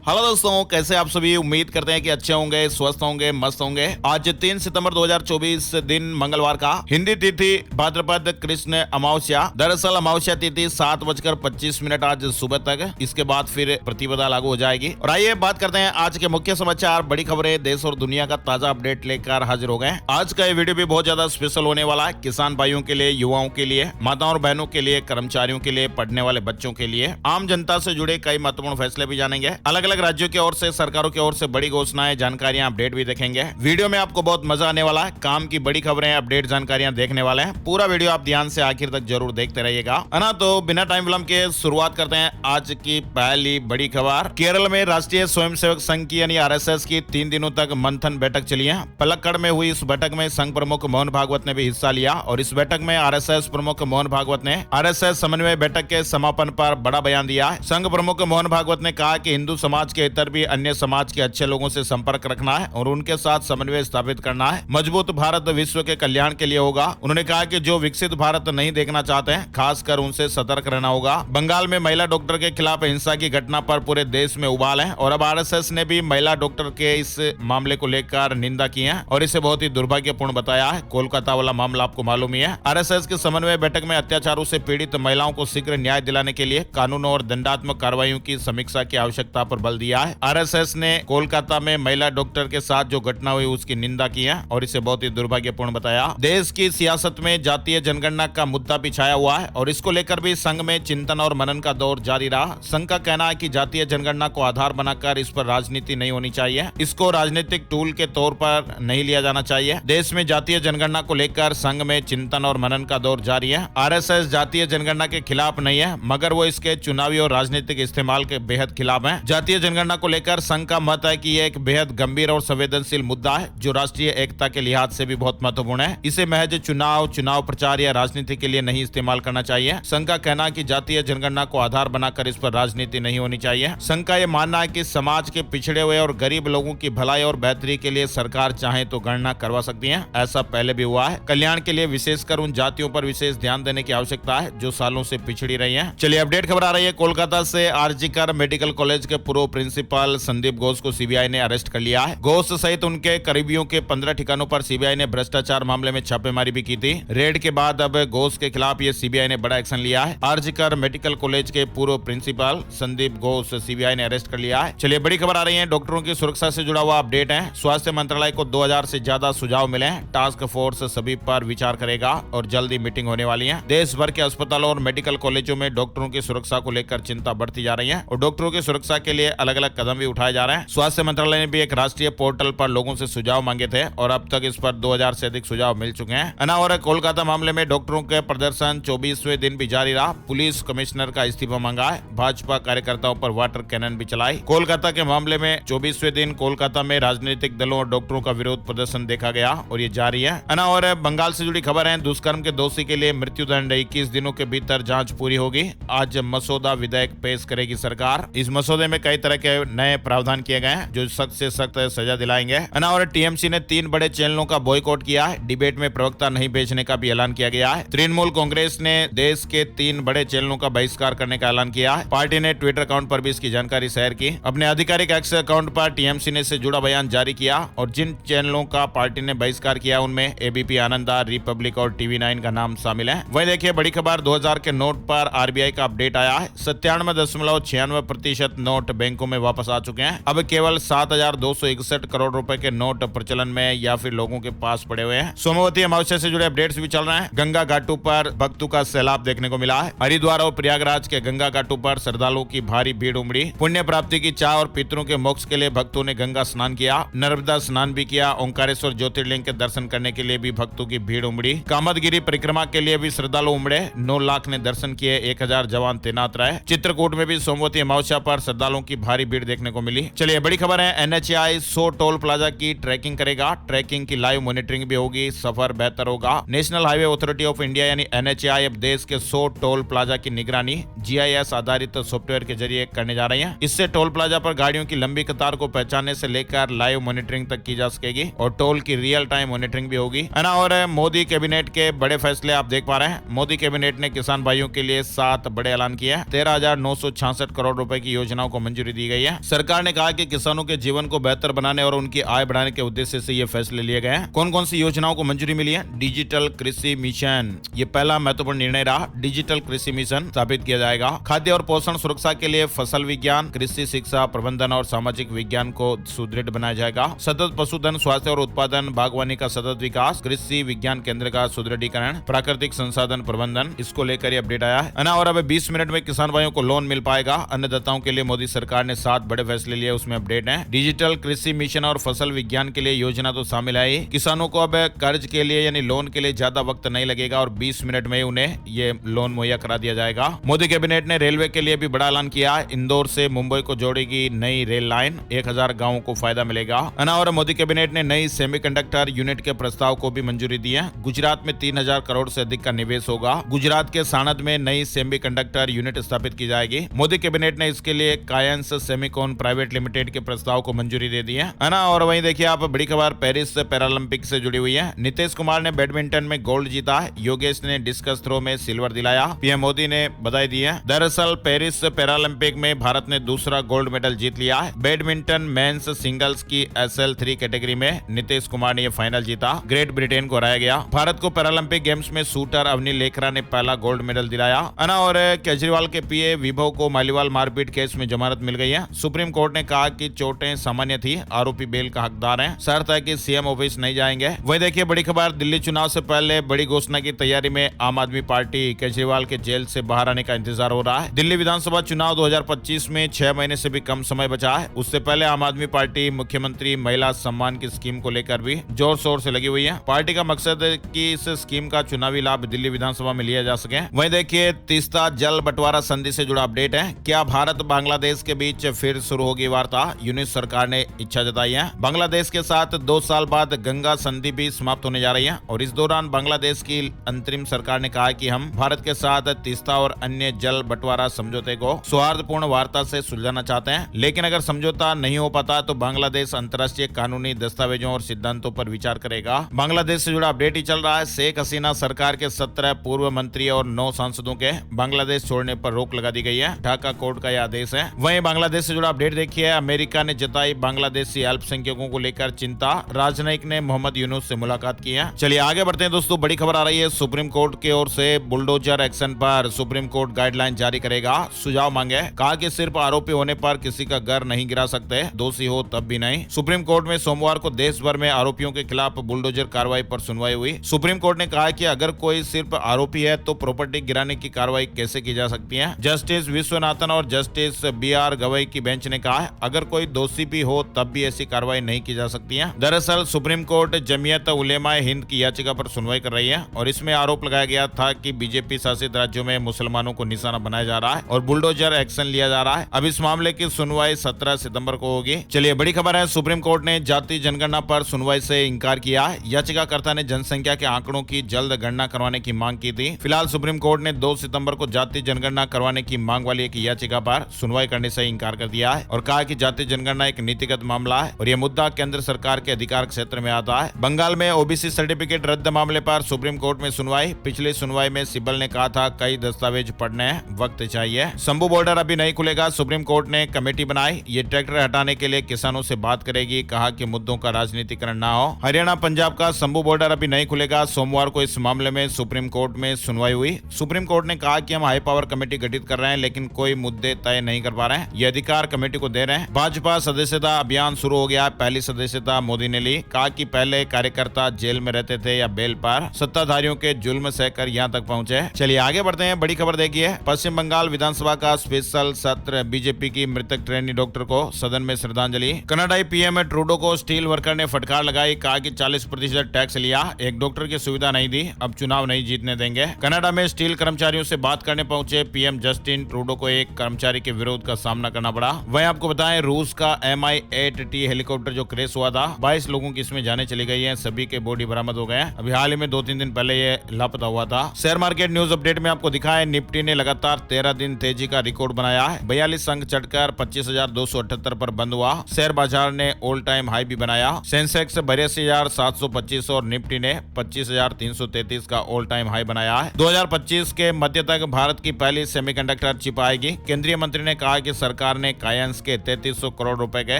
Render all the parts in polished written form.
Hello दोस्तों, कैसे आप सभी। उम्मीद करते हैं कि अच्छे होंगे, स्वस्थ होंगे, मस्त होंगे। आज 3 सितंबर 2024 दिन मंगलवार का हिंदी तिथि भाद्रपद कृष्ण अमावस्या। दरअसल अमावस्या तिथि 7:25 आज सुबह तक, इसके बाद फिर प्रतिपदा लागू हो जाएगी। और आइए बात करते हैं आज के मुख्य समाचार, बड़ी खबरें, देश और दुनिया का ताजा अपडेट लेकर हाजिर हो गए। आज का ये वीडियो भी बहुत ज्यादा स्पेशल होने वाला है। किसान भाइयों के लिए, युवाओं के लिए, माताओं और बहनों के लिए, कर्मचारियों के लिए, पढ़ने वाले बच्चों के लिए, आम जनता से जुड़े कई महत्वपूर्ण फैसले भी जानेंगे। अलग अलग राज्यों की ओर से, सरकारों की ओर से बड़ी घोषणाएं, जानकारियां, अपडेट भी देखेंगे। वीडियो में आपको बहुत मजा आने वाला है। काम की बड़ी खबरें, अपडेट, जानकारियां देखने वाले हैं। पूरा वीडियो आप ध्यान से आखिर तक जरूर देखते रहिएगा, है ना। तो बिना टाइम विलंब के शुरुआत करते हैं आज की पहली बड़ी खबर। केरल में राष्ट्रीय स्वयंसेवक संघ की यानी आरएसएस की 3 दिनों तक मंथन बैठक चली है। पलक्कड़ में हुई इस बैठक में संघ प्रमुख मोहन भागवत ने भी हिस्सा लिया और इस बैठक में आरएसएस प्रमुख मोहन भागवत ने आरएसएस समन्वय बैठक के समापन पर बड़ा बयान दिया। संघ प्रमुख मोहन भागवत ने कहा कि हिंदू समाज के इतर भी अन्य समाज के अच्छे लोगों से संपर्क रखना है और उनके साथ समन्वय स्थापित करना है। मजबूत भारत विश्व के कल्याण के लिए होगा। उन्होंने कहा कि जो विकसित भारत नहीं देखना चाहते हैं, खासकर उनसे सतर्क रहना होगा। बंगाल में महिला डॉक्टर के खिलाफ हिंसा की घटना पर पूरे देश में उबाल है और अब आरएसएस ने भी महिला डॉक्टर के इस मामले को लेकर निंदा की है और इसे बहुत ही दुर्भाग्यपूर्ण बताया है। कोलकाता वाला मामला आपको मालूम ही है। आरएसएस की समन्वय बैठक में अत्याचारों से पीड़ित महिलाओं को शीघ्र न्याय दिलाने के लिए कानूनों और दंडात्मक कार्रवाइयों की समीक्षा की आवश्यकता पर बल दिया है। आरएसएस ने कोलकाता में महिला डॉक्टर के साथ जो घटना हुई उसकी निंदा की है और इसे बहुत ही दुर्भाग्यपूर्ण बताया। देश की सियासत में जातीय जनगणना का मुद्दा भी छाया हुआ है और इसको लेकर भी संघ में चिंतन और मनन का दौर जारी रहा। संघ का कहना है कि जातीय जनगणना को आधार बनाकर इस पर राजनीति नहीं होनी चाहिए, इसको राजनीतिक टूल के तौर पर नहीं लिया जाना चाहिए। देश में जातीय जनगणना को लेकर संघ में चिंतन और मनन का दौर जारी है। आरएसएस जातीय जनगणना के खिलाफ नहीं है, मगर वो इसके चुनावी और राजनीतिक इस्तेमाल के बेहद खिलाफ है। जातीय जनगणना को लेकर संघ का मत है कि यह एक बेहद गंभीर और संवेदनशील मुद्दा है जो राष्ट्रीय एकता के लिहाज से भी बहुत महत्वपूर्ण है। इसे महज चुनाव प्रचार या राजनीति के लिए नहीं इस्तेमाल करना चाहिए। संघ का कहना है कि जातीय जनगणना को आधार बनाकर इस पर राजनीति नहीं होनी चाहिए। संघ का यह मानना है कि समाज के पिछड़े हुए और गरीब लोगों की भलाई और बेहतरी के लिए सरकार चाहे तो गणना करवा सकती है। ऐसा पहले भी हुआ है। कल्याण के लिए विशेषकर उन जातियों पर विशेष ध्यान देने की आवश्यकता है जो सालों से पिछड़ी रही है। चलिए अपडेट खबर आ रही है कोलकाता से। आरजीकर मेडिकल कॉलेज के पूर्व प्रिंसिपल संदीप घोष को सीबीआई ने अरेस्ट कर लिया है। घोष सहित उनके करीबियों के 15 ठिकानों पर सीबीआई ने भ्रष्टाचार मामले में छापेमारी भी की थी। रेड के बाद अब घोष के खिलाफ ये सीबीआई ने बड़ा एक्शन लिया है। आरजीकर मेडिकल कॉलेज के पूर्व प्रिंसिपल संदीप घोष सीबीआई ने अरेस्ट कर लिया है। चलिए बड़ी खबर आ रही है, डॉक्टरों की सुरक्षा से जुड़ा हुआ अपडेट है। स्वास्थ्य मंत्रालय को 2000 से ज्यादा सुझाव मिले हैं। टास्क फोर्स सभी पर विचार करेगा और जल्दी मीटिंग होने वाली है। देश भर के अस्पतालों और मेडिकल कॉलेजों में डॉक्टरों की सुरक्षा को लेकर चिंता बढ़ती जा रही है और डॉक्टरों की सुरक्षा के लिए अलग अलग कदम भी उठाए जा रहे हैं। स्वास्थ्य मंत्रालय ने भी एक राष्ट्रीय पोर्टल पर लोगों से सुझाव मांगे थे और अब तक इस पर 2000 से अधिक सुझाव मिल चुके हैं। और कोलकाता मामले में डॉक्टरों के प्रदर्शन 24वें दिन भी जारी रहा। पुलिस कमिश्नर का इस्तीफा मांगा है। भाजपा कार्यकर्ताओं पर वाटर कैनन भी चलाई। कोलकाता के मामले में 24वें दिन कोलकाता में राजनीतिक दलों और डॉक्टरों का विरोध प्रदर्शन देखा गया और ये जारी है। और बंगाल से जुड़ी खबर है, दुष्कर्म के दोषी के लिए मृत्युदंड 21 दिनों के भीतर जांच पूरी होगी। आज मसौदा विधेयक पेश करेगी सरकार। इस मसौदे में कई तरह के नए प्रावधान किए गए हैं जो सख्त से सख्त सजा दिलाएंगे। और टीएमसी ने 3 बड़े चैनलों का बॉयकॉट किया है। डिबेट में प्रवक्ता नहीं बेचने का भी ऐलान किया गया है। तृणमूल कांग्रेस ने देश के 3 बड़े चैनलों का बहिष्कार करने का ऐलान किया है। पार्टी ने ट्विटर अकाउंट पर भी इसकी जानकारी शेयर की। अपने आधिकारिक एक्स अकाउंट पर टीएमसी ने इससे जुड़ा बयान जारी किया और जिन चैनलों का पार्टी ने बहिष्कार किया उनमें एबीपी आनंदा, रिपब्लिक और टीवी9 का नाम शामिल है। वहीं देखिए बड़ी खबर, 2000 के नोट पर आरबीआई का अपडेट आया है। 97.96% नोट बैंकों में वापस आ चुके हैं। अब केवल 7261 करोड़ रुपए के नोट प्रचलन में या फिर लोगों के पास पड़े हुए हैं। सोमवती अमावस्या से जुड़े अपडेट्स भी चल रहे हैं। गंगा घाटों पर भक्तों का सैलाब देखने को मिला है। हरिद्वार और प्रयागराज के गंगा घाटों पर श्रद्धालुओं की भारी भीड़ उमड़ी। पुण्य प्राप्ति की चाह और पितरों के मोक्ष के लिए भक्तों ने गंगा स्नान किया, नर्मदा स्नान भी किया। ओंकारेश्वर ज्योतिर्लिंग के दर्शन करने के लिए भी भक्तों की भीड़ उमड़ी। कामदगिरी परिक्रमा के लिए भी श्रद्धालु उमड़े। 9 लाख ने दर्शन किए, 1000 जवान तैनात रहे। चित्रकूट में भी सोमवती अमावस्या पर श्रद्धालुओं की भारी भीड़ देखने को मिली। चलिए बड़ी खबर है, एनएचएआई 100 टोल प्लाजा की ट्रैकिंग करेगा। ट्रैकिंग की लाइव मॉनिटरिंग भी होगी, सफर बेहतर होगा। National highway authority of India यानी एनएचएआई अब देश के 100 टोल प्लाजा की निगरानी जीआईएस आधारित सॉफ्टवेयर के जरिए करने जा रही है। इससे टोल प्लाजा पर गाड़ियों की लंबी कतार को पहचानने से लेकर लाइव मॉनिटरिंग तक की जा सकेगी और टोल की रियल टाइम मॉनिटरिंग भी होगी, है ना। और मोदी कैबिनेट के बड़े फैसले आप देख पा रहे हैं। मोदी कैबिनेट ने किसान भाइयों के लिए 7 बड़े ऐलान किए। 13,966 करोड़ रुपए की योजनाओं को मंजूरी मंजूरी दी गई है। सरकार ने कहा कि किसानों के जीवन को बेहतर बनाने और उनकी आय बढ़ाने के उद्देश्य से ये फैसले लिए गए हैं। कौन कौन सी योजनाओं को मंजूरी मिली है? डिजिटल कृषि मिशन, ये पहला महत्वपूर्ण निर्णय रहा। डिजिटल कृषि मिशन स्थापित किया जाएगा। खाद्य और पोषण सुरक्षा के लिए फसल विज्ञान, कृषि शिक्षा, प्रबंधन और सामाजिक विज्ञान को सुदृढ़ बनाया जाएगा। सतत पशुधन स्वास्थ्य और उत्पादन, बागवानी का सतत विकास, कृषि विज्ञान केंद्र का सुदृढ़ीकरण, प्राकृतिक संसाधन प्रबंधन, इसको लेकर अपडेट आया है ना। और अब 20 मिनट में किसान भाइयों को लोन मिल पाएगा। अन्नदाताओं के लिए मोदी सरकार ने 7 बड़े फैसले लिए, उसमें अपडेट है। डिजिटल कृषि मिशन और फसल विज्ञान के लिए योजना तो शामिल है। किसानों को अब कर्ज के लिए यानी लोन के लिए ज्यादा वक्त नहीं लगेगा और 20 मिनट में उन्हें ये लोन मुहैया करा दिया जाएगा। मोदी कैबिनेट ने रेलवे के लिए भी बड़ा ऐलान किया। इंदौर से मुंबई को जोड़ेगी नई रेल लाइन, 1000 गांवों को फायदा मिलेगा। और मोदी कैबिनेट ने नई सेमीकंडक्टर यूनिट के प्रस्ताव को भी मंजूरी दी है। गुजरात में 3000 करोड़ से अधिक का निवेश होगा। गुजरात के साणंद में नई सेमीकंडक्टर यूनिट स्थापित की जाएगी। मोदी कैबिनेट ने इसके लिए कायंस सेमीकॉन प्राइवेट लिमिटेड के प्रस्ताव को मंजूरी दे दी है ना। और वहीं देखिए आप बड़ी खबर पेरिस पैरालंपिक से जुड़ी हुई है। नीतीश कुमार ने बैडमिंटन में गोल्ड जीता। योगेश ने डिस्कस थ्रो में सिल्वर दिलाया। पीएम मोदी ने बधाई दी है। दरअसल पेरिस पैरालंपिक में भारत ने दूसरा गोल्ड मेडल जीत लिया है। बैडमिंटन मेंस सिंगल्स की SL3 कैटेगरी में नीतीश कुमार ने यह फाइनल जीता। ग्रेट ब्रिटेन को हराया गया। भारत को पैरालंपिक गेम्स में शूटर अवनी लेखरा ने पहला गोल्ड मेडल दिलाया। और केजरीवाल के पीए विभव को मालीवाल मारपीट केस में जमानत मिल गई है। सुप्रीम कोर्ट ने कहा कि चोटें सामान्य थी, आरोपी बेल का हकदार है। शर्त है कि सीएम ऑफिस नहीं जाएंगे। वही देखिए बड़ी खबर, दिल्ली चुनाव से पहले बड़ी घोषणा की तैयारी में आम आदमी पार्टी। केजरीवाल के जेल से बाहर आने का इंतजार हो रहा है। दिल्ली विधानसभा चुनाव 2025 में 6 महीने से भी कम समय बचा है। उससे पहले आम आदमी पार्टी मुख्यमंत्री महिला सम्मान की स्कीम को लेकर भी जोर शोर से लगी हुई है। पार्टी का मकसद है कि इस स्कीम का चुनावी लाभ दिल्ली विधानसभा में लिया जा सके। वहीं देखिए तीस्ता जल बंटवारा संधि से जुड़ा अपडेट है। क्या भारत बांग्लादेश के बीच फिर शुरू होगी वार्ता? यूनिस सरकार ने इच्छा जताई है। बांग्लादेश के साथ 2 साल बाद गंगा संधि भी समाप्त होने जा रही है और इस दौरान बांग्लादेश की अंतरिम सरकार ने कहा कि हम भारत के साथ तीस्ता और अन्य जल बंटवारा समझौते को सौहार्दपूर्ण वार्ता से सुलझाना चाहते हैं, लेकिन अगर समझौता नहीं हो पाता तो बांग्लादेश अंतर्राष्ट्रीय कानूनी दस्तावेजों और सिद्धांतों पर विचार करेगा। बांग्लादेश से जुड़ा अपडेट ही चल रहा है। शेख हसीना सरकार के 17 पूर्व मंत्री और 9 सांसदों के बांग्लादेश छोड़ने पर रोक लगा दी गई है। ढाका कोर्ट का यह आदेश है। वहीं बांग्लादेश से जुड़ा अपडेट देखिए, अमेरिका ने जताई बांग्लादेशी अल्पसंख्यकों को लेकर चिंता। राजनयिक ने मोहम्मद यूनुस से मुलाकात की है। चलिए आगे बढ़ते हैं दोस्तों, बड़ी खबर आ रही है। सुप्रीम कोर्ट की ओर से बुलडोजर एक्शन पर सुप्रीम कोर्ट गाइडलाइन जारी करेगा। सुझाव मांगे, कहा कि सिर्फ आरोपी होने पर किसी का घर नहीं गिरा सकते, दोषी हो तब भी नहीं। सुप्रीम कोर्ट में सोमवार को देश भर में आरोपियों के खिलाफ बुलडोजर कार्रवाई पर सुनवाई हुई। सुप्रीम कोर्ट ने कहा कि अगर कोई सिर्फ आरोपी है तो प्रॉपर्टी गिराने की कार्रवाई कैसे की जा सकती है। जस्टिस विश्वनाथन और जस्टिस BR गवई की बेंच ने कहा अगर कोई दोषी भी हो तब भी ऐसी कार्रवाई नहीं की जा सकती है। दरअसल सुप्रीम कोर्ट जमीयत उलेमा हिंद की याचिका पर सुनवाई कर रही है और इसमें आरोप लगाया गया था कि बीजेपी शासित राज्यों में मुसलमानों को निशाना बनाया जा रहा है और बुलडोजर एक्शन लिया जा रहा है। अब इस मामले की सुनवाई 17 सितंबर को होगी। चलिए बड़ी खबर है, सुप्रीम कोर्ट ने जाति जनगणना पर सुनवाई से इंकार किया। याचिकाकर्ता ने जनसंख्या के आंकड़ों की जल्द गणना करवाने की मांग की थी। फिलहाल सुप्रीम कोर्ट ने 2 सितंबर को जाति जनगणना करवाने की मांग वाली एक याचिका पर सुनवाई करने से इंकार कर दिया है और कहा कि जाति जनगणना एक नीतिगत मामला है और यह मुद्दा केंद्र सरकार के अधिकार क्षेत्र में आता है। बंगाल में ओबीसी सर्टिफिकेट रद्द मामले पर सुप्रीम कोर्ट में सुनवाई। पिछली सुनवाई में सिब्बल ने कहा था कई दस्तावेज पढ़ने हैं, वक्त चाहिए। शंभू बॉर्डर अभी नहीं खुलेगा, सुप्रीम कोर्ट ने कमेटी बनाई। ये ट्रैक्टर हटाने के लिए किसानों से बात करेगी, कहा कि मुद्दों का राजनीतिकरण ना हो। हरियाणा पंजाब का शंभू बॉर्डर अभी नहीं खुलेगा। सोमवार को इस मामले में सुप्रीम कोर्ट में सुनवाई हुई। सुप्रीम कोर्ट ने कहा कि हम हाई पावर कमेटी गठित कर रहे हैं लेकिन कोई मुद्दे तय नहीं कर पा रहे हैं, ये अधिकार कमेटी को दे रहे हैं। भाजपा सदस्यता अभियान शुरू हो गया। पहली सदस्यता मोदी ने ली। कहा कि पहले कार्यकर्ता जेल में रहते थे या बेल पर, सत्ताधारियों के जुल्म सहकर यहाँ तक पहुंचे। चलिए आगे बढ़ते हैं, बड़ी खबर देखिए। पश्चिम बंगाल विधानसभा का स्पेशल सत्र, बीजेपी की मृतक ट्रेनी डॉक्टर को सदन में श्रद्धांजलि। कनाडाई पीएम ट्रूडो को स्टील वर्कर ने फटकार लगाई। कहा कि 40% टैक्स लिया, एक डॉक्टर की सुविधा नहीं दी, अब चुनाव नहीं जीतने देंगे। कनाडा में स्टील कर्मचारियों से बात करने पहुंचे पीएम जस्टिन ट्रूडो को एक कर्मचारी के विरोध का सामना करना पड़ा। वहीं आपको बताएं रूस का Mi-8T हेलीकॉप्टर जो क्रैश हुआ था, 22 लोगों की इसमें जाने चली गई है, सभी के बॉडी बरामद हो गए। अभी हाल ही में 2-3 दिन पहले ये लापता हुआ था। शेयर मार्केट न्यूज अपडेट में आपको दिखाएं, निफ्टी ने लगातार 13 दिन तेजी का रिकॉर्ड बनाया है। 42 अंक चढ़कर 25,278 पर बंद हुआ। शेयर बाजार ने ऑल टाइम हाई भी बनाया। सेंसेक्स 82,725 और निफ्टी ने 25,333 का ऑल टाइम हाई बनाया है। 2025 के मध्य तक भारत की पहली सेमीकंडक्टर चिप आएगी। केंद्रीय मंत्री ने कहा कि सरकार सरकार ने कायंस के 3300 करोड़ रुपए के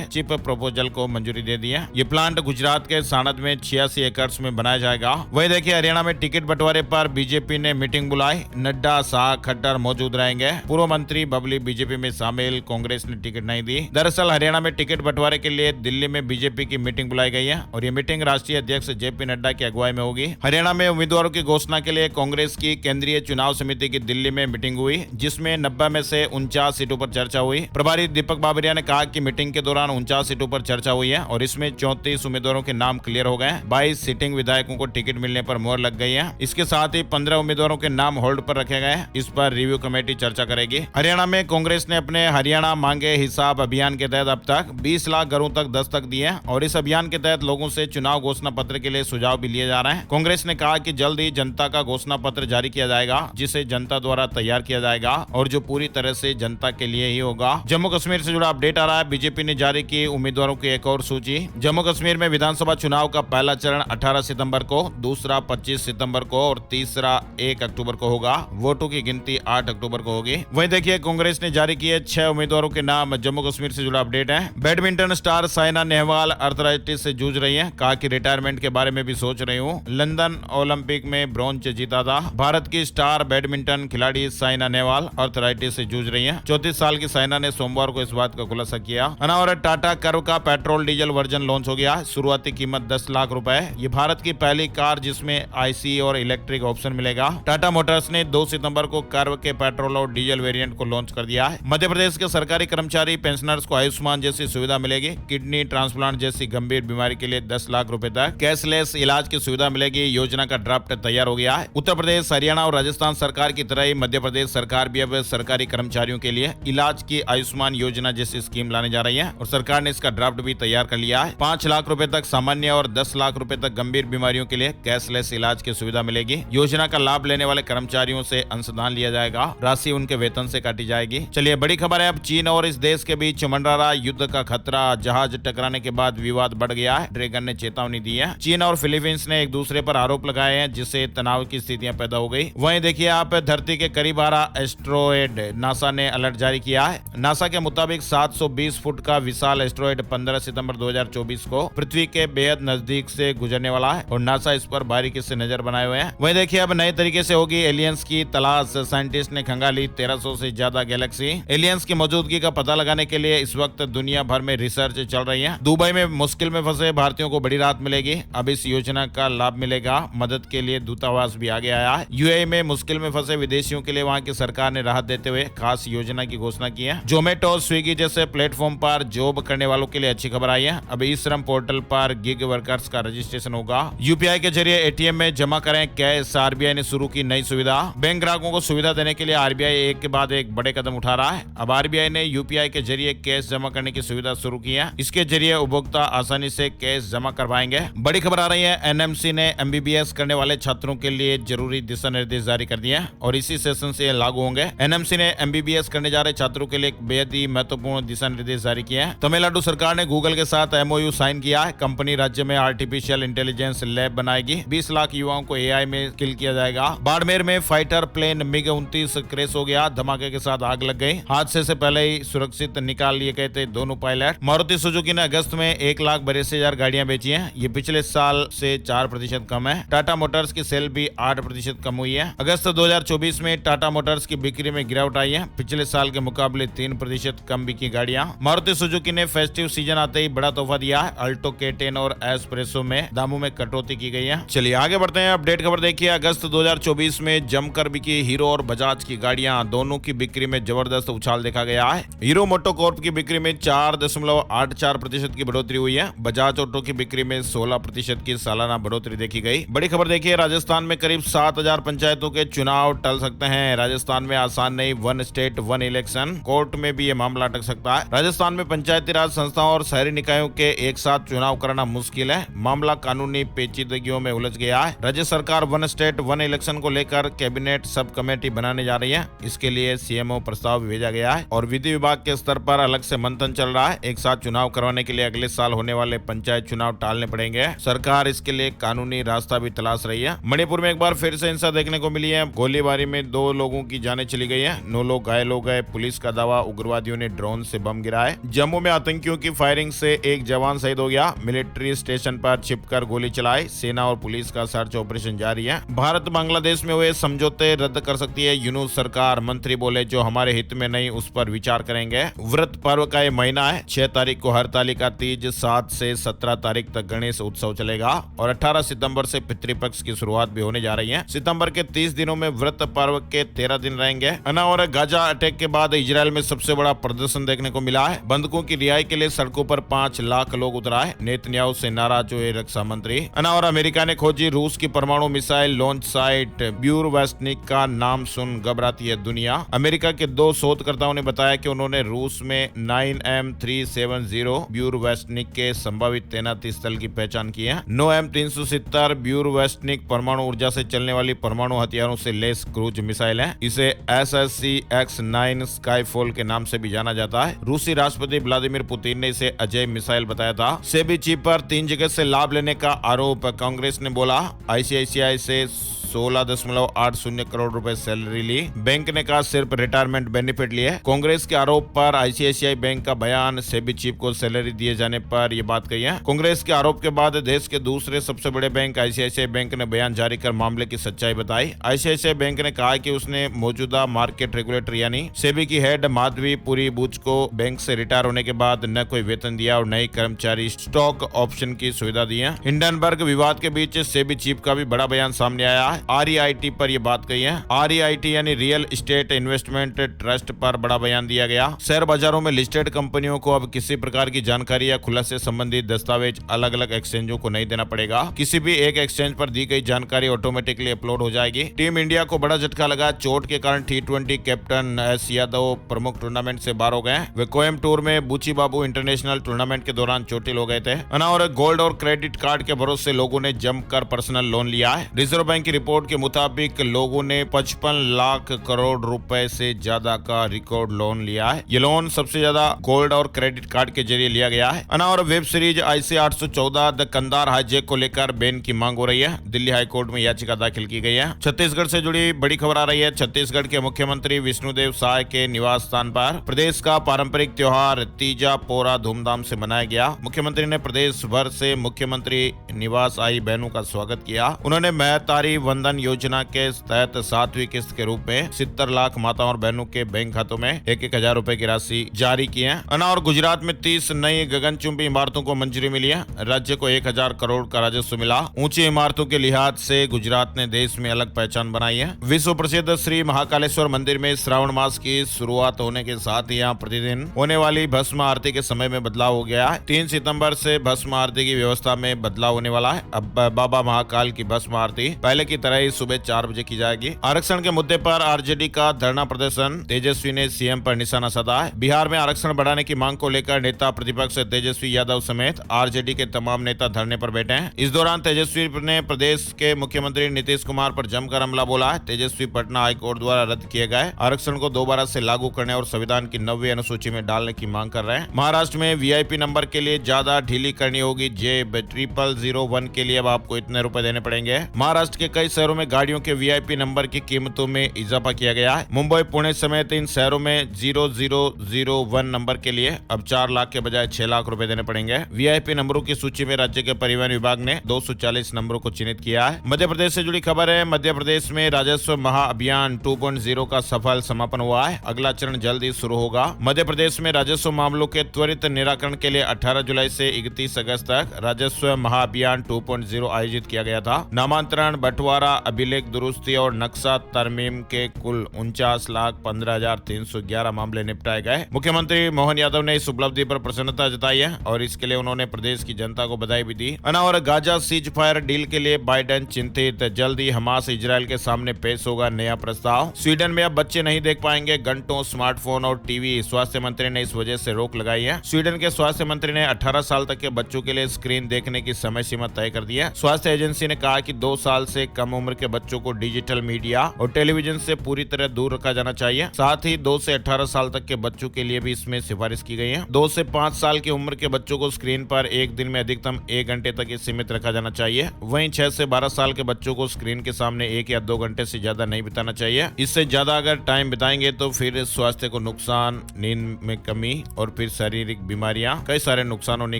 चिप प्रपोजल को मंजूरी दे दी है। ये प्लांट गुजरात के सानंद में 86 एकड़ में बनाया जाएगा। वही देखिए हरियाणा में टिकट बंटवारे पर बीजेपी ने मीटिंग बुलाई। नड्डा, शाह, खट्टर मौजूद रहेंगे। पूर्व मंत्री बबली बीजेपी में शामिल, कांग्रेस ने टिकट नहीं दी। दरअसल हरियाणा में टिकट बंटवारे के लिए दिल्ली में बीजेपी की मीटिंग बुलाई गई है और ये मीटिंग राष्ट्रीय अध्यक्ष जेपी नड्डा की अगुवाई में होगी। हरियाणा में उम्मीदवारों की घोषणा के लिए कांग्रेस की केंद्रीय चुनाव समिति की दिल्ली में मीटिंग हुई, जिसमें 90 में से 49 सीटों पर चर्चा हुई। प्रभारी दीपक बाबरिया ने कहा कि मीटिंग के दौरान 49 सीटों पर चर्चा हुई है और इसमें 34 उम्मीदवारों के नाम क्लियर हो गए। 22 सिटिंग विधायकों को टिकट मिलने पर मोहर लग गई है। इसके साथ ही 15 उम्मीदवारों के नाम होल्ड पर रखे गए। इस पर रिव्यू कमेटी चर्चा करेगी। हरियाणा में कांग्रेस ने अपने हरियाणा मांगे हिसाब अभियान के तहत अब तक 20 लाख घरों तक दस्तक दी है और इस अभियान के तहत लोगों से चुनाव घोषणा पत्र के लिए सुझाव भी लिए जा रहे हैं। कांग्रेस ने कहा कि जल्द ही जनता का घोषणा पत्र जारी किया जाएगा, जिसे जनता द्वारा तैयार किया जाएगा और जो पूरी तरह से जनता के लिए ही होगा। जम्मू कश्मीर से जुड़ा अपडेट आ रहा है। बीजेपी ने जारी की उम्मीदवारों की एक और सूची। जम्मू कश्मीर में विधानसभा चुनाव का पहला चरण 18 सितंबर को, दूसरा 25 सितंबर को और तीसरा 1 अक्टूबर को होगा। वोटों की गिनती 8 अक्टूबर को होगी। वहीं देखिए कांग्रेस ने जारी किए 6 उम्मीदवारों के नाम। जम्मू कश्मीर से जुड़ा अपडेट है। Badminton star Saina Nehwal arthritis से जूझ रही है। कहा कि रिटायरमेंट के बारे में भी सोच रही हूँ। लंदन ओलंपिक में ब्रॉन्ज जीता था। भारत की स्टार बैडमिंटन खिलाड़ी साइना नेहवाल अर्थराइटिस से जूझ रही है। 34 साल की साइना ने सोमवार को इस बात का खुलासा किया। और टाटा कर्व का पेट्रोल डीजल वर्जन लॉन्च हो गया। शुरुआती कीमत 10 लाख रुपए। ये भारत की पहली कार जिसमें आईसी और इलेक्ट्रिक ऑप्शन मिलेगा। टाटा मोटर्स ने 2 सितंबर को कर्व के पेट्रोल और डीजल वेरिएंट को लॉन्च कर दिया है। मध्य प्रदेश के सरकारी कर्मचारी पेंशनर्स को आयुष्मान जैसी सुविधा मिलेगी। किडनी ट्रांसप्लांट जैसी गंभीर बीमारी के लिए 10 लाख रुपए तक कैशलेस इलाज की सुविधा मिलेगी। योजना का ड्राफ्ट तैयार हो गया है। उत्तर प्रदेश, हरियाणा और राजस्थान सरकार की तरह ही मध्य प्रदेश सरकार भी अब सरकारी कर्मचारियों के लिए इलाज की आयुष्मान योजना जैसी स्कीम लाने जा रही है और सरकार ने इसका ड्राफ्ट भी तैयार कर लिया है। 5 लाख रुपए तक सामान्य और 10 लाख रुपए तक गंभीर बीमारियों के लिए कैशलेस इलाज की सुविधा मिलेगी। योजना का लाभ लेने वाले कर्मचारियों से अंशदान लिया जाएगा। राशि उनके वेतन से काटी जाएगी। चलिए बड़ी खबर है। अब चीन और इस देश के बीच मंडरा रहा युद्ध का खतरा। जहाज टकराने के बाद विवाद बढ़ गया है। ड्रैगन ने चेतावनी दी है। चीन और फिलीपींस ने एक दूसरे पर आरोप लगाए हैं, जिससे तनाव की स्थितियां पैदा हो गई। वहीं देखिए आप धरती के करीब आ रहा एस्ट्रॉयड, नासा ने अलर्ट जारी किया है। नासा के मुताबिक 720 फुट का विशाल एस्ट्रॉयड 15 सितंबर 2024 को पृथ्वी के बेहद नजदीक से गुजरने वाला है और नासा इस पर बारीकी से नजर बनाए हुए हैं। वहीं देखिए अब नए तरीके से होगी एलियंस की तलाश। साइंटिस्ट ने खंगाली 1300 से ज्यादा गैलेक्सी। एलियंस की मौजूदगी का पता लगाने के लिए इस वक्त दुनिया भर में रिसर्च चल रही है। दुबई में मुश्किल में फंसे भारतीयों को बड़ी राहत मिलेगी। अब इस योजना का लाभ मिलेगा। मदद के लिए दूतावास भी आगे आया है। यूएई में मुश्किल में फंसे विदेशियों के लिए वहां की सरकार ने राहत देते हुए खास योजना की घोषणा की है। जोमेटो, स्विगी जैसे प्लेटफॉर्म पर जॉब करने वालों के लिए अच्छी खबर आई है। अब ई श्रम पोर्टल पर गिग वर्कर्स का रजिस्ट्रेशन होगा। यूपीआई के जरिए एटीएम में जमा करें कैश। आरबीआई ने शुरू की नई सुविधा। बैंक ग्राहकों को सुविधा देने के लिए आरबीआई एक के बाद एक बड़े कदम उठा रहा है। अब आरबीआई ने यूपीआई के जरिए कैश जमा करने की सुविधा शुरू की है। इसके जरिए उपभोक्ता आसानी से कैश जमा करवाएंगे। बड़ी खबर आ रही है। एनएमसी ने एमबीबीएस करने वाले छात्रों के लिए जरूरी दिशा निर्देश जारी कर दिए और इसी सेशन से लागू होंगे। एनएमसी ने एमबीबीएस करने जा रहे छात्रों के लिए बेहद ही महत्वपूर्ण दिशा निर्देश जारी किए हैं। तमिलनाडु सरकार ने गूगल के साथ एमओयू साइन किया है। कंपनी राज्य में आर्टिफिशियल इंटेलिजेंस लैब बनाएगी। 20 लाख युवाओं को एआई में स्किल किया जाएगा। बाड़मेर में फाइटर प्लेन मिग-29 क्रैश हो गया। धमाके के साथ आग लग गई। हादसे से पहले ही सुरक्षित निकाल लिए गए थे दोनों पायलट। मारुति सुजुकी ने अगस्त में 1,82,000 गाड़ियां बेची हैं। ये पिछले साल से 4% कम है। टाटा मोटर्स की सेल भी 8% कम हुई है। अगस्त 2024 में टाटा मोटर्स की बिक्री में गिरावट आई है। पिछले साल के मुकाबले 3% कम बिकी गाड़ियां। मारुति सुजुकी ने फेस्टिव सीजन आते ही बड़ा तोहफा दिया है। अल्टो, K10 और एस्प्रेसो में दामों में कटौती की गई है। चलिए आगे बढ़ते हैं। अपडेट खबर देखिए। अगस्त 2024 में जमकर बिकी हीरो और बजाज की गाड़ियां। दोनों की बिक्री में जबरदस्त उछाल देखा गया है। हीरो मोटोकॉर्प की बिक्री में 4.84% की बढ़ोतरी हुई है। बजाज ऑटो की बिक्री में 16% की सालाना बढ़ोतरी देखी गई। बड़ी खबर देखिए। राजस्थान में करीब 7,000 पंचायतों के चुनाव टल सकते हैं। राजस्थान में आसान नहीं, 1 स्टेट 1 इलेक्शन। कोर्ट में भी ये मामला अटक सकता है। राजस्थान में पंचायती राज संस्थाओं और शहरी निकायों के एक साथ चुनाव कराना मुश्किल है। मामला कानूनी पेचीदगियों में उलझ गया है। राज्य सरकार 1 स्टेट 1 इलेक्शन को लेकर कैबिनेट सब कमेटी बनाने जा रही है। इसके लिए सीएमओ प्रस्ताव भेजा गया है और विधि विभाग के स्तर पर अलग से मंथन चल रहा है। एक साथ चुनाव करवाने के लिए अगले साल होने वाले पंचायत चुनाव टालने पड़ेंगे। सरकार इसके लिए कानूनी रास्ता भी तलाश रही है। मणिपुर में एक बार फिर से हिंसा देखने को मिली है। गोलीबारी में 2 लोगों की जानें चली गई है। 9 लोग घायल हो गए। पुलिस का दावा उग्रवादियों ने ड्रोन से बम गिराए। जम्मू में आतंकियों की फायरिंग से एक जवान शहीद हो गया। मिलिट्री स्टेशन पर छिपकर गोली चलाई। सेना और पुलिस का सर्च ऑपरेशन जारी है। भारत बांग्लादेश में हुए समझौते रद्द कर सकती है यूनूस सरकार। मंत्री बोले जो हमारे हित में नहीं उस पर विचार करेंगे। व्रत पर्व का ये महीना है। 6 तारीख को हरतालिका तीज, 7 से 17 तारीख तक गणेश उत्सव चलेगा और 18 सितंबर से पितृपक्ष की शुरुआत भी होने जा रही है। सितंबर के 30 दिनों में व्रत पर्व के 13 दिन रहेंगे। और गाजा अटैक के बाद इजरायल में सबसे बड़ा प्रदर्शन देखने को मिला है। बंधकों की रिहाई के लिए सड़कों पर 5 लाख लोग उतर आए। नेतन्याहू से नाराज हुए रक्षा मंत्री। और अमेरिका ने खोजी रूस की परमाणु मिसाइल लॉन्च साइट। ब्यूरवेस्टनिक का नाम सुन घबराती है दुनिया। अमेरिका के 2 शोधकर्ताओं ने बताया कि उन्होंने रूस में 9M370 ब्यूरवेस्टनिक के संभावित तैनाती स्थल की पहचान की है। 9M370 ब्यूरवेस्टनिक परमाणु ऊर्जा से चलने वाली परमाणु हथियारों से लेस क्रूज मिसाइल है। इसे SSC-X9 स्काईफॉल के नाम से भी जाना जाता है। रूसी राष्ट्रपति व्लादिमीर पुतिन ने इसे अजय मिसाइल बताया था। सेबी चीफ पर 3 जगह से लाभ लेने का आरोप। कांग्रेस ने बोला ICICI से 16.80 करोड़ रुपए सैलरी ली। बैंक ने कहा सिर्फ रिटायरमेंट बेनिफिट लिए। कांग्रेस के आरोप पर ICICI बैंक का बयान। सेबी चीफ को सैलरी दिए जाने पर यह बात कही है। कांग्रेस के आरोप के बाद देश के दूसरे सबसे बड़े बैंक ICICI बैंक ने बयान जारी कर मामले की सच्चाई बताई। ICICI बैंक ने कहा कि उसने मौजूदा मार्केट रेगुलेटर यानी सेबी की हेड माधवी पुरी बुच को बैंक से रिटायर होने के बाद न कोई वेतन दिया और नई कर्मचारी स्टॉक ऑप्शन की सुविधा दी है। हिंडनबर्ग विवाद के बीच सेबी चीफ का भी बड़ा बयान सामने आया है। REIT पर यह बात कही है। REIT यानी रियल एस्टेट इन्वेस्टमेंट ट्रस्ट पर बड़ा बयान दिया गया। शेयर बाजारों में लिस्टेड कंपनियों को अब किसी प्रकार की जानकारी या खुलासे संबंधित दस्तावेज अलग अलग एक्सचेंजों को नहीं देना पड़ेगा। किसी भी एक एक्सचेंज पर दी गई जानकारी ऑटोमेटिकली अपलोड हो जाएगी। टीम इंडिया को बड़ा झटका लगा। चोट के कारण T20 कैप्टन S यादव प्रमुख टूर्नामेंट से बाहर हो गए। वे कोयम्बटूर में बुची बाबू इंटरनेशनल टूर्नामेंट के दौरान चोटिल हो गए थे। और गोल्ड और क्रेडिट कार्ड के भरोसे लोगों ने जमकर पर्सनल लोन लिया है। रिजर्व बैंक की रिपोर्ट के मुताबिक लोगों ने 55 लाख करोड़ रुपए से ज्यादा का रिकॉर्ड लोन लिया है। ये लोन सबसे ज्यादा गोल्ड और क्रेडिट कार्ड के जरिए लिया गया है। और web series IC 814 the Kandahar hijack को लेकर बैन की मांग हो रही है। दिल्ली हाई कोर्ट में याचिका दाखिल की गई है। छत्तीसगढ़ से जुड़ी बड़ी खबर आ रही है। छत्तीसगढ़ के मुख्यमंत्री विष्णुदेव साय के निवास स्थान पर प्रदेश का पारंपरिक त्योहार तीजा पोरा धूमधाम से मनाया गया। मुख्यमंत्री ने प्रदेश भर से मुख्यमंत्री निवास आई बहनों का स्वागत किया। उन्होंने महतारी वंदन योजना के तहत 7वीं किस्त के रूप में 70 लाख माताओं और बहनों के बैंक खातों में 1,000 रुपए की राशि जारी की है। और गुजरात में 30 नई गगनचुंबी इमारतों को मंजूरी मिली है। राज्य को 1,000 करोड़ का राजस्व मिला। ऊंची इमारतों के लिहाज से गुजरात ने देश में अलग पहचान बनाई है। विश्व प्रसिद्ध श्री महाकालेश्वर मंदिर में श्रावण मास की शुरुआत होने के साथ यहाँ प्रतिदिन होने वाली भस्म आरती के समय में बदलाव हो गया है। 3 सितंबर से भस्म आरती की व्यवस्था में बदलाव होने वाला है। अब बाबा महाकाल की भस्म आरती पहले की तरह ही सुबह 4 बजे की जाएगी। आरक्षण के मुद्दे पर आरजेडी का धरना प्रदर्शन। तेजस्वी ने सीएम पर निशाना साधा है। बिहार में आरक्षण बढ़ाने की मांग को लेकर नेता प्रतिपक्ष तेजस्वी यादव समेत आरजेडी के तमाम नेता धरने पर बैठे हैं। इस दौरान तेजस्वी ने प्रदेश के मुख्यमंत्री नीतीश कुमार पर जमकर हमला बोला है। तेजस्वी पटना हाईकोर्ट द्वारा रद्द किए गए आरक्षण को दोबारा से लागू करने और संविधान की 9वीं अनुसूची में डालने की मांग कर रहे हैं। महाराष्ट्र में VIP नंबर के लिए ज्यादा ढीली करनी होगी। जेब 0001 के लिए अब आपको इतने रुपए देने पड़ेंगे। महाराष्ट्र के कई शहरों में गाड़ियों के VIP नंबर की कीमतों में इजाफा किया गया है। मुंबई, पुणे समेत इन शहरों में 0001 नंबर के लिए अब 4 लाख के बजाय 6 लाख रुपए देने पड़ेंगे। VIP नंबरों की सूची में राज्य के परिवहन विभाग ने 240 नंबरों को चिन्हित किया है। मध्य प्रदेश से जुड़ी खबर है। मध्य प्रदेश में राजस्व महाअभियान 2.0 का सफल समापन हुआ है। अगला चरण जल्द ही शुरू होगा। मध्य प्रदेश में राजस्व मामलों के त्वरित निराकरण के लिए 18 जुलाई से 31 अगस्त तक राजस्व महाअभियान 2.0 आयोजित किया गया था। नामांतरण, बंटवारा, अभिलेख दुरुस्ती और नक्शा तरमीम के कुल 49,15,311 मामले निपटाए गए। मुख्यमंत्री मोहन यादव ने इस उपलब्धि पर प्रसन्नता जताई है और इसके लिए उन्होंने प्रदेश की जनता को बधाई भी दी। और गाजा सीज फायर डील के लिए बाइडेन चिंतित। जल्द ही हमास इजरायल के सामने पेश होगा नया प्रस्ताव। स्वीडन में अब बच्चे नहीं देख पाएंगे घंटों स्मार्टफोन और टीवी। स्वास्थ्य मंत्री ने इस वजह से रोक लगाई है। स्वीडन के स्वास्थ्य मंत्री ने 18 साल तक के बच्चों के लिए स्क्रीन देखने की समय सीमा तय कर दी है। स्वास्थ्य एजेंसी ने कहा कि 2 साल से कम कम उम्र के बच्चों को डिजिटल मीडिया और टेलीविजन से पूरी तरह दूर रखा जाना चाहिए। साथ ही 2 से 18 साल तक के बच्चों के लिए भी इसमें सिफारिश की गई है। 2 से 5 साल की उम्र के बच्चों को स्क्रीन पर एक दिन में अधिकतम 1 घंटे तक ही सीमित रखा जाना चाहिए। वहीं 6 से 12 साल के बच्चों को स्क्रीन के सामने 1 या 2 घंटे से ज्यादा नहीं बिताना चाहिए। इससे ज्यादा अगर टाइम बिताएंगे तो फिर स्वास्थ्य को नुकसान, नींद में कमी और फिर शारीरिक बीमारियां, कई सारे नुकसान होने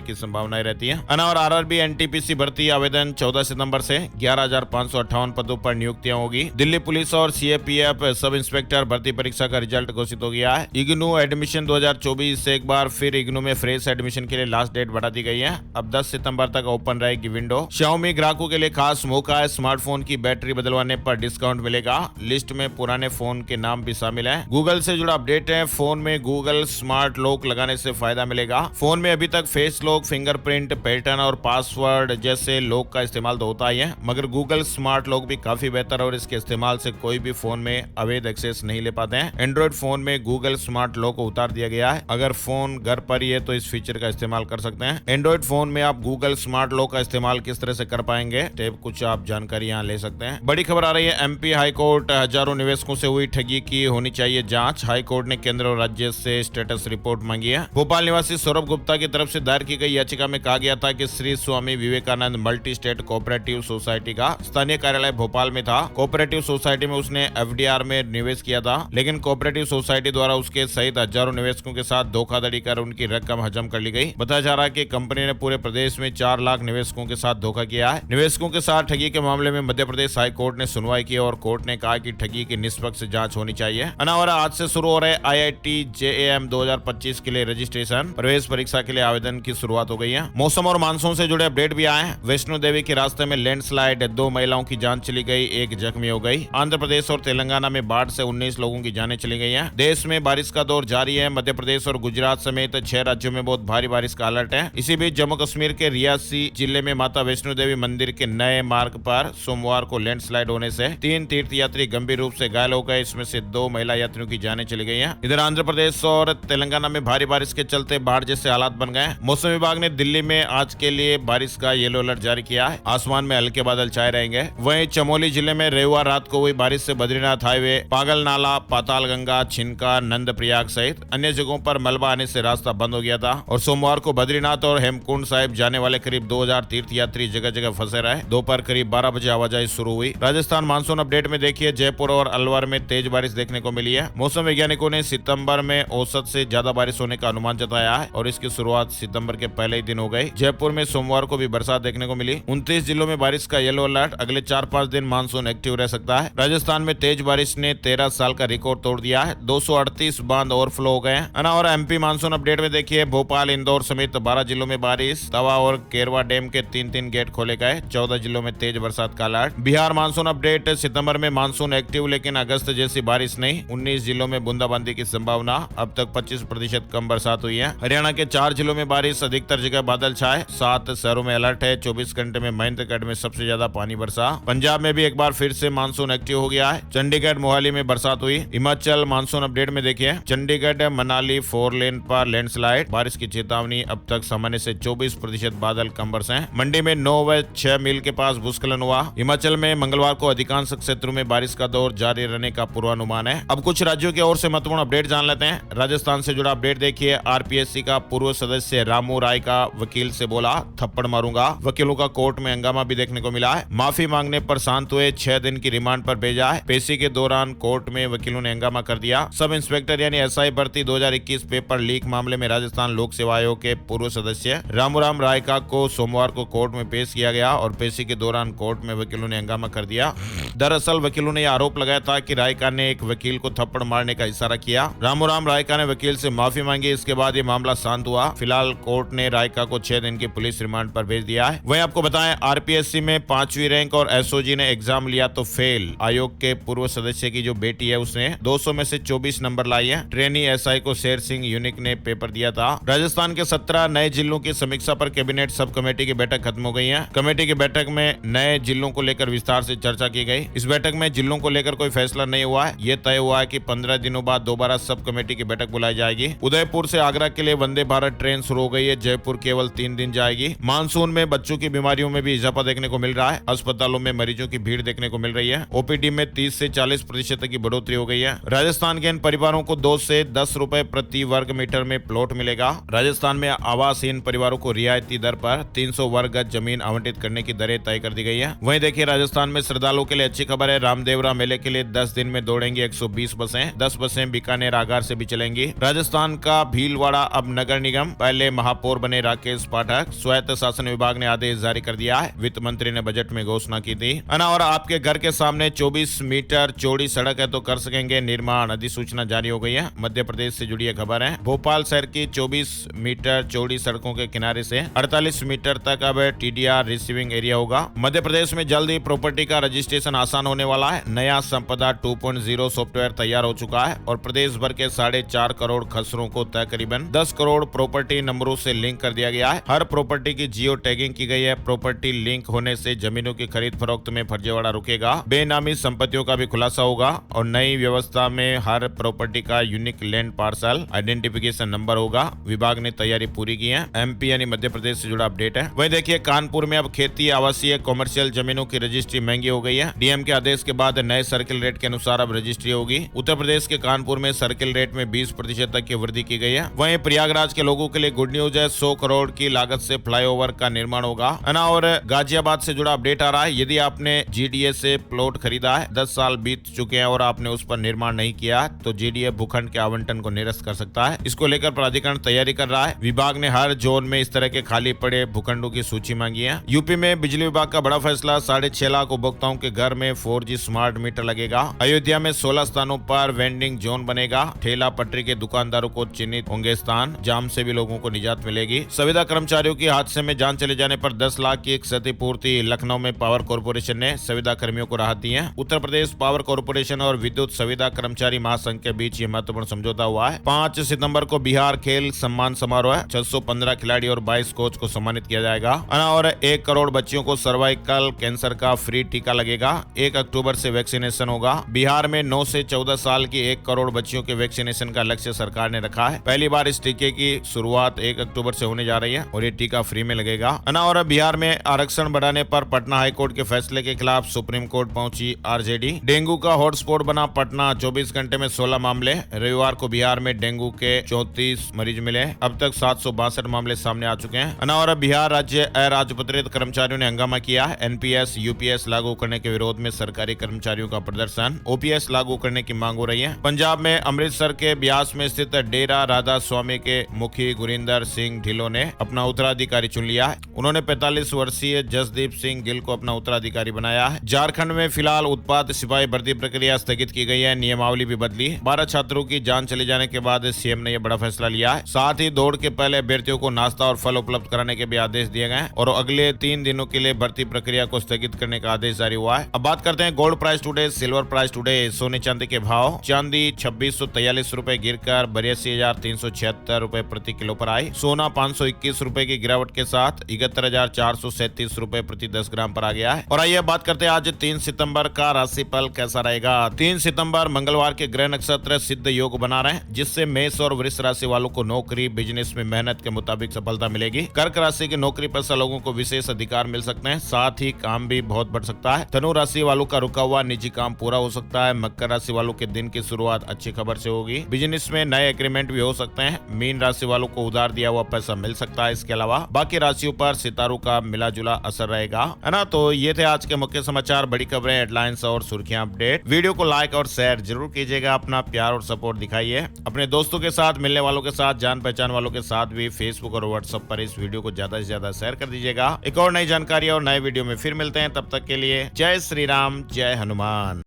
की संभावनाएं रहती है। और आरआरबी एनटीपीसी भर्ती आवेदन 14 सितंबर से 11,558 पदों पर नियुक्तियां होगी। दिल्ली पुलिस और सीएपीएफ सब इंस्पेक्टर भर्ती परीक्षा का रिजल्ट घोषित हो गया है। इग्नू एडमिशन 2024 से एक बार फिर इग्नू में फ्रेश एडमिशन के लिए लास्ट डेट बढ़ा दी गई है। अब 10 सितंबर तक ओपन रहेगी विंडो। Xiaomi ग्राहकों के लिए खास मौका है, स्मार्टफोन की बैटरी बदलवाने पर डिस्काउंट मिलेगा। लिस्ट में पुराने फोन के नाम भी शामिल है। गूगल से जुड़ा अपडेट है, फोन में गूगल स्मार्ट लॉक लगाने से फायदा मिलेगा। फोन में अभी तक फेस लॉक, फिंगरप्रिंट, पैटर्न और पासवर्ड जैसे लॉक का इस्तेमाल तो होता ही है, मगर गूगल स्मार्ट लॉक भी काफी बेहतर है और इसके इस्तेमाल से कोई भी फोन में अवैध एक्सेस नहीं ले पाते हैं। एंड्रॉइड फोन में गूगल स्मार्ट लॉक को उतार दिया गया है। अगर फोन घर पर ही है तो इस फीचर का इस्तेमाल कर सकते हैं। एंड्रॉइड फोन में आप गूगल स्मार्ट लॉक का इस्तेमाल किस तरह से कर पाएंगे, टेप कुछ आप जानकारी यहाँ ले सकते हैं। बड़ी खबर आ रही है, एमपी हाई कोर्ट हजारों निवेशकों से हुई ठगी की होनी चाहिए जांच। हाई कोर्ट ने केंद्र और राज्य से स्टेटस रिपोर्ट मांगी है। भोपाल निवासी सौरभ गुप्ता की तरफ से दायर की गई याचिका में कहा गया था कि Shri Swami Vivekananda multi state cooperative society का स्थानीय कार्यालय भोपाल में था। कोऑपरेटिव सोसाइटी में उसने एफडीआर में निवेश किया था, लेकिन कोऑपरेटिव सोसाइटी द्वारा उसके सहित हजारों निवेशकों के साथ धोखाधड़ी कर उनकी रकम हजम कर ली गई। बताया जा रहा है कि कंपनी ने पूरे प्रदेश में 4 लाख निवेशकों के साथ धोखा किया है। निवेशकों के साथ ठगी के मामले में मध्य प्रदेश हाई कोर्ट ने सुनवाई की और कोर्ट ने कहा कि ठगी की निष्पक्ष जांच होनी चाहिए। अनावरा आज से शुरू हो रहे IIT JAM 2025 के लिए रजिस्ट्रेशन, प्रवेश परीक्षा के लिए आवेदन की शुरुआत हो गई है। मौसम और मानसून से जुड़े अपडेट भी आए हैं। वैष्णो देवी के रास्ते में लैंडस्लाइड, 2 महिलाओं की जान चली गई, 1 जख्मी हो गई। आंध्र प्रदेश और तेलंगाना में बाढ़ से 19 लोगों की जानें चली गई हैं। देश में बारिश का दौर जारी है। मध्य प्रदेश और गुजरात समेत 6 राज्यों में बहुत भारी बारिश का अलर्ट है। इसी बीच जम्मू कश्मीर के रियासी जिले में माता वैष्णो देवी मंदिर के नए मार्ग पर सोमवार को लैंडस्लाइड होने से 3 तीर्थयात्री गंभीर रूप से घायल हो गए। इसमें से 2 महिला यात्रियों की जानें चली गई हैं। इधर आंध्र प्रदेश और तेलंगाना में भारी बारिश के चलते बाढ़ जैसे हालात बन गए। मौसम विभाग ने दिल्ली में आज के लिए बारिश का येलो अलर्ट जारी किया है। आसमान में हल्के बादल छाए रहेंगे। वहीं चमोली जिले में रविवार रात को हुई बारिश से बद्रीनाथ हाईवे, पागल नाला, पाताल गंगा, छिनका, नंदप्रयाग सहित अन्य जगहों पर मलबा आने से रास्ता बंद हो गया था और सोमवार को बद्रीनाथ और हेमकुंड साहिब जाने वाले करीब 2000 तीर्थयात्री जगह जगह फंसे रहे। दोपहर करीब 12 बजे आवाजाही शुरू हुई। राजस्थान मानसून अपडेट में देखिए, जयपुर और अलवर में तेज बारिश देखने को मिली है। मौसम वैज्ञानिकों ने सितंबर में औसत से ज्यादा बारिश होने का अनुमान जताया है और इसकी शुरुआत सितंबर के पहले ही दिन हो गई। जयपुर में सोमवार को भी बरसात देखने को मिली। 29 जिलों में बारिश का येलो अलर्ट। अगले 4-5 दिन मानसून एक्टिव रह सकता है। राजस्थान में तेज बारिश ने 13 साल का रिकॉर्ड तोड़ दिया है। 238 बांध ओवरफ्लो हो गए हैं। और एमपी मानसून अपडेट में देखिए, भोपाल, इंदौर समेत 12 जिलों में बारिश। तवा और केरवा डैम के 3-3 गेट खोले गए। 14 जिलों में तेज बरसात का अलर्ट। बिहार मानसून अपडेट, सितंबर में मानसून एक्टिव लेकिन अगस्त जैसी बारिश नहीं। 19 जिलों में बूंदाबांदी की संभावना। अब तक 25% कम बरसात हुई है। हरियाणा के 4 जिलों में बारिश, अधिकतर जगह बादल छाए। 7 शहरों में अलर्ट है। 24 घंटे में महेंद्रगढ़ में सबसे ज्यादा पानी बरसा। पंजाब में भी एक बार फिर से मानसून एक्टिव हो गया है। चंडीगढ़, मोहाली में बरसात हुई। हिमाचल मानसून अपडेट में देखिए, चंडीगढ़ मनाली 4 लेन पर लैंडस्लाइड, बारिश की चेतावनी। अब तक सामान्य से 24% बादल कम बरसे। मंडी में 9 व 6 मील के पास भूस्खलन हुआ। हिमाचल में मंगलवार को अधिकांश क्षेत्रों में बारिश का दौर जारी रहने का पूर्वानुमान है। अब कुछ राज्यों की ओर से महत्वपूर्ण अपडेट जान लेते हैं। राजस्थान से जुड़ा अपडेट देखिए, आरपीएससी का पूर्व सदस्य रामू राय का वकील से बोला थप्पड़ मारूंगा। वकीलों का कोर्ट में हंगामा भी देखने को मिला है। माफी मांगने पर शांत हुए, 6 दिन की रिमांड पर भेजा है। पेशी के दौरान कोर्ट में वकीलों ने हंगामा कर दिया। सब इंस्पेक्टर यानी एसआई भर्ती 2021 पेपर लीक मामले में राजस्थान लोक सेवा आयोग के पूर्व सदस्य रामूराम रायका को सोमवार को कोर्ट में पेश किया गया और पेशी के दौरान कोर्ट में वकीलों ने हंगामा कर दिया। दरअसल वकीलों ने आरोप लगाया था कि रायका ने एक वकील को थप्पड़ मारने का इशारा किया। रामूराम रायका ने वकील से माफी मांगी। इसके बाद ये मामला शांत हुआ। फिलहाल कोर्ट ने रायका को 6 दिन की पुलिस रिमांड पर भेज दिया है। वहीं आपको बताएं, आरपीएससी में 5वीं रैंक और एसओजी ने एग्जाम लिया तो फेल। आयोग के पूर्व सदस्य की जो बेटी है उसने 200 में से 24 नंबर लाई है। ट्रेनी एसआई को शेर सिंह यूनिक ने पेपर दिया था। राजस्थान के 17 नए जिलों की समीक्षा पर कैबिनेट सब कमेटी की बैठक खत्म हो गई है। कमेटी की बैठक में नए जिलों को लेकर विस्तार से चर्चा की गई। इस बैठक में जिलों को लेकर कोई फैसला नहीं हुआ है। ये तय हुआ है कि 15 दिनों बाद दोबारा सब कमेटी की बैठक बुलाई जाएगी। उदयपुर से आगरा के लिए वंदे भारत ट्रेन शुरू हो गई है। जयपुर केवल 3 दिन जाएगी। मानसून में बच्चों की बीमारियों में भी इजाफा देखने को मिल रहा है। अस्पतालों में मरीजों की भीड़ देखने को मिल रही है। ओपीडी में 30 से 40% तक की बढ़ोतरी हो गई है। राजस्थान के इन परिवारों को 2 से 10 रुपए प्रति वर्ग मीटर में प्लॉट मिलेगा। राजस्थान में आवासहीन परिवारों को रियायती दर पर 300 वर्ग गज जमीन आवंटित करने की दरें तय कर दी गई है। वहीं देखिए राजस्थान में श्रद्धालुओं के लिए अच्छी खबर है। रामदेवरा मेले के लिए 10 दिन में दौड़ेंगी 120 बसें। 10 बसें बीकानेर आगार से भी चलेंगी। राजस्थान का भीलवाड़ा अब नगर निगम, पहले महापौर बने राकेश पाठक। स्वायत्त शासन विभाग ने आदेश जारी कर दिया है। वित्त मंत्री ने बजट में घोषणा की थी। और आपके घर के सामने 24 मीटर चौड़ी सड़क है तो कर सकेंगे निर्माण, अधिसूचना जारी हो गई है। मध्य प्रदेश से जुड़ी खबर है। भोपाल शहर की 24 मीटर चौड़ी सड़कों के किनारे से 48 मीटर तक अब टीडीआर रिसीविंग एरिया होगा। मध्य प्रदेश में जल्द ही प्रॉपर्टी का रजिस्ट्रेशन आसान होने वाला है। नया संपदा 2.0 सॉफ्टवेयर तैयार हो चुका है और प्रदेश भर के 4.5 करोड़ खसरों को तकरीबन 10 करोड़ प्रॉपर्टी नंबरों से लिंक कर दिया गया है। हर प्रॉपर्टी की जियो टैगिंग की गई है। प्रॉपर्टी लिंक होने से जमीनों की खरीद फरोख्त में फर्जीवाड़ा रुकेगा। बेनामी संपत्तियों का भी खुलासा होगा और नई व्यवस्था में हर प्रॉपर्टी का unique land parcel identification number होगा। विभाग ने तैयारी पूरी की है। एमपी यानी मध्य प्रदेश से जुड़ा अपडेट है। वहीं देखिए कानपुर में अब खेती, आवासीय, कॉमर्शियल जमीनों की रजिस्ट्री महंगी हो गई है। डीएम के आदेश के बाद नए सर्किल रेट के अनुसार अब रजिस्ट्री होगी। उत्तर प्रदेश के कानपुर में सर्किल रेट में 20% तक की वृद्धि की गई है। वहीं प्रयागराज के लोगों के लिए गुड न्यूज है। 100 करोड़ की लागत से फ्लाईओवर का निर्माण होगा। और गाजियाबाद से जुड़ा अपडेट आ रहा है। यदि आपने जीडीए से प्लॉट खरीदा है, 10 साल बीत चुके हैं और आपने उस पर निर्माण नहीं किया तो जीडीए भूखंड के आवंटन को निरस्त कर सकता है। इसको लेकर प्राधिकरण तैयारी कर रहा है। विभाग ने हर जोन में इस तरह के खाली पड़े भूखंडों की सूची मांगी है। यूपी में बिजली विभाग का बड़ा फैसला, 6.5 लाख उपभोक्ताओं के घर में 4G स्मार्ट मीटर लगेगा। अयोध्या में 16 स्थानों पर वेंडिंग जोन बनेगा। ठेला पटरी के दुकानदारों को चिन्हित होंगे स्थान। जाम से भी लोगों को निजात मिलेगी। संविदा कर्मचारियों की हादसे में जान चले जाने पर 10 लाख की एक क्षतिपूर्ति। लखनऊ में पावर कॉर्पोरेशन ने संविदा कर्मियों को राहत दी है। उत्तर प्रदेश पावर कॉर्पोरेशन और विद्युत संविदा कर्मचारी महासंघ के बीच ये महत्वपूर्ण समझौता हुआ है। 5 सितंबर को बिहार खेल सम्मान समारोह है। 615 खिलाड़ी और 22 कोच को सम्मानित किया जाएगा। और 1 करोड़ बच्चियों को सर्वाइकल कैंसर का फ्री टीका लगेगा। 1 अक्टूबर से वैक्सीनेशन होगा। बिहार में 9 से 14 साल की 1 करोड़ बच्चियों के वैक्सीनेशन का लक्ष्य सरकार ने रखा है। पहली बार इस टीके की शुरुआत 1 अक्टूबर से होने जा रही है और ये टीका फ्री में लगेगा। और बिहार में आरक्षण बढ़ाने पर पटना हाईकोर्ट के फैसले के खिलाफ सुप्रीम कोर्ट पहुंची आरजेडी। डेंगू का हॉटस्पॉट बना पटना, 24 घंटे में 16 मामले। रविवार को बिहार में डेंगू के 34 मरीज मिले। अब तक 762 मामले सामने आ चुके हैं। और बिहार राज्य अराजपत्रित कर्मचारियों ने हंगामा किया। एनपीएस यूपीएस लागू करने के विरोध में सरकारी कर्मचारियों का प्रदर्शन। ओपीएस लागू करने की मांग हो रही है। पंजाब में अमृतसर के ब्यास में स्थित डेरा राधा स्वामी के मुखी गुरिंदर सिंह ढिल्लों ने अपना उत्तराधिकारी चुन लिया है। उन्होंने 45 वर्षीय जसदीप सिंह गिल को अपना उत्तराधिकारी बनाया है। झारखंड में फिलहाल उत्पाद सिपाही भर्ती प्रक्रिया स्थगित की गई है। नियमावली भी बदली। 12 छात्रों की जान चले जाने के बाद सीएम ने यह बड़ा फैसला लिया है। साथ ही दौड़ के पहले अभ्यर्थियों को नाश्ता और फल उपलब्ध कराने के भी आदेश दिए गए और अगले 3 दिनों के लिए भर्ती प्रक्रिया को स्थगित करने का आदेश जारी हुआ है। अब बात करते हैं gold price today, silver price today, सोने चांदी के भाव। चांदी 2643 रुपए गिरकर 82,376 रुपए प्रति किलो पर आई। सोना 521 रुपए की गिरावट के साथ 71,437 रुपए प्रति 10 ग्राम पर आ गया है। और आइए बात करते हैं आज 3 सितंबर का राशिफल कैसा रहेगा। 3 सितंबर मंगलवार के ग्रह नक्षत्र सिद्ध योग बना रहे हैं, जिससे मेष और वृष राशि वालों को नौकरी बिजनेस में मेहनत के मुताबिक सफलता मिलेगी। कर्क राशि के नौकरी पेशा लोगों को विशेष अधिकार मिल सकते हैं, साथ ही काम भी बहुत बढ़ सकता है। धनु राशि वालों का रुका हुआ निजी काम पूरा हो सकता है। मकर राशि वालों के दिन की शुरुआत अच्छी खबर से होगी। बिजनेस में नए एग्रीमेंट भी हो सकते हैं। मीन राशि वालों को उधार दिया हुआ पैसा मिल सकता है। इसके अलावा बाकी राशियों पर सितारों का मिला जुला असर रहेगा, है ना। तो ये थे आज के मुख्य समाचार, बड़ी खबरें, हेडलाइंस और सुर्खियां, अपडेट। वीडियो को लाइक और शेयर जरूर कीजिएगा। अपना प्यार और सपोर्ट दिखाइए। अपने दोस्तों के साथ, मिलने वालों के साथ, जान पहचान वालों के साथ भी फेसबुक और व्हाट्सएप पर इस वीडियो को ज्यादा से ज्यादा शेयर कर दीजिएगा। एक और नई जानकारी और नए वीडियो में फिर मिलते हैं। तब तक के लिए जय श्री राम, जय हनुमान।